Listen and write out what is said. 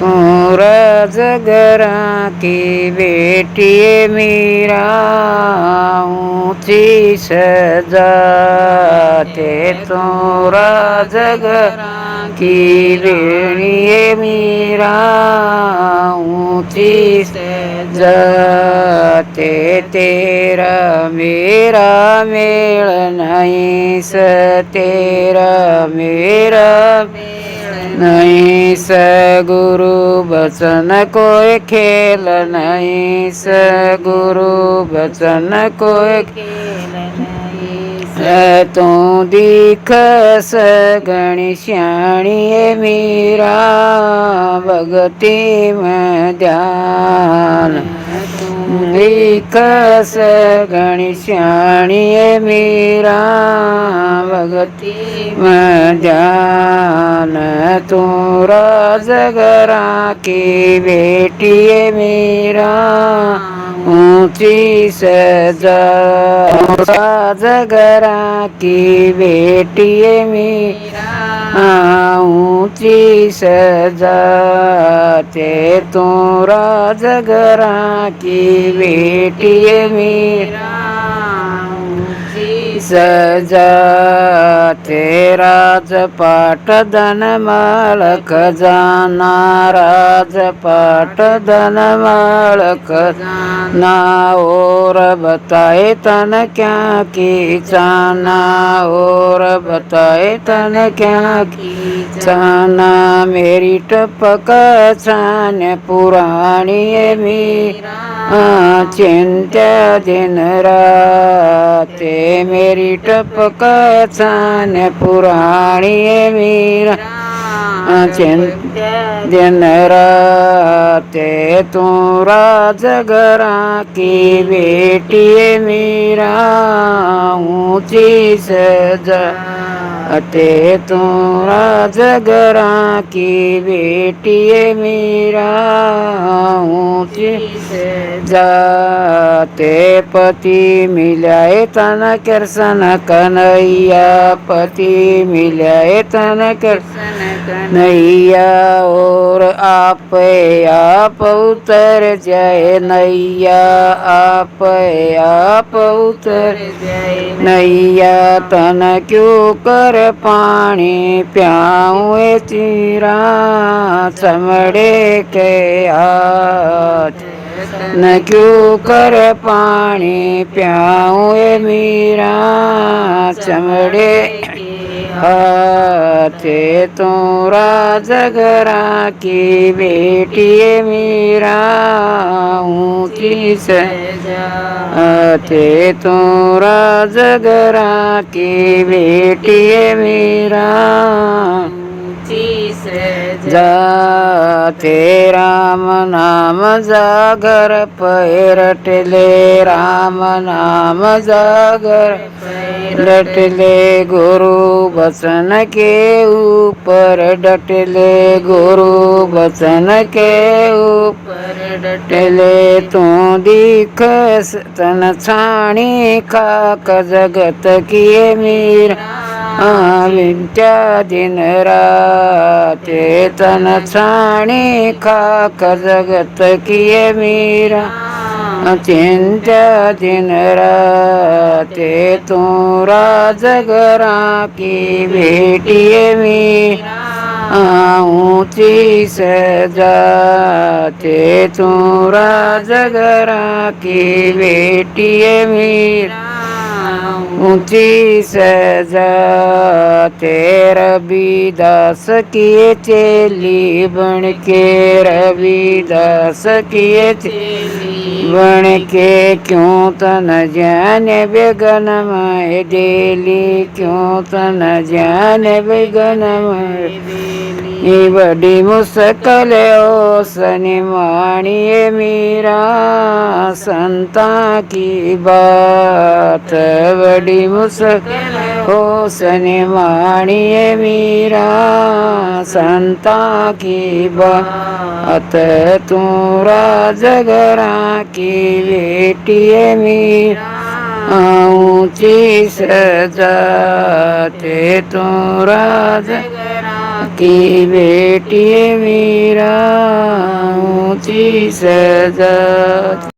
तू राजगरा की बेटी मीरा ऊंची सजाते तू राजगरा की बेटी मीरा ऊंची सजाते तेरा मेरा मेल नहीं स तेरा मेरा नहीं स गुरु बचन कोई खेल नहीं स गुरु बचन कोई खेल नहीं तू दिख सगणी श्याणी मीरा भगती में ध्यान दिख सगणी श्याणी मीरा भगती में ध्यान तू राजगरा की बेटी मीरा ऊंची सजा राजगरा की बेटी मीरा ऊंची सजाते तू राजगरा की बेटी मीरा सजाते राजपाट धन मालक जाना राजपाट धन मालक जाना और बताए तन क्या की चाना और बताए तन क्या की चाना मेरी टपक छान पुरानी मीरा चिंता दिन राते मेरी टपक छान पुरानी मीरा चिंता दिन राते तू राजगरा की बेटी मीरा ऊंची सजाते तू राजगरा की बेटी मीरा ऊंची सजाते पति मिलाए तन कृष्ण कन्हैया पति मिलाए तन कृष्ण कन्हैया और आप उतर जाए नैया आप उतर जाए नैया तन क्यों कर पानी प्याऊँ चीरा चमड़े के हाथ न क्यों कर पानी प्याऊँ मीरा चमड़े हाथे तू राजगरा की बेटी मीरा ऊंची सजाते तू राजगरा की बेटी मीरा जाते राम नाम जागर पैरटले राम नाम जागर डटले गुरु बचन के ऊपर डटले गुरु बचन के ऊपर डटले तू दिख तन छाणी खाक जगत किए मीरा विद्या दिन राते तन छाणी खाक जगत किए मीरा चिंता दिन राते तू राजगरा की बेटी मीरा ऊंची सजाते तू राजगरा की बेटी मीरा ऊंची सजाते रविदास किए चेली बन के रविदास किए चेली बन के क्यों तन जाने बेगनमय डेली क्यों तन जाने बेगनमय बड़ी मुश्किल ओ सनिमानी मीरा संता की बात बड़ी मुश्किल हो सनिमानी मीरा संता की बात तू राजगरा की बेटी मीरा ऊंची सजाते तू राजगरा की बेटी मीरा ऊंची सजा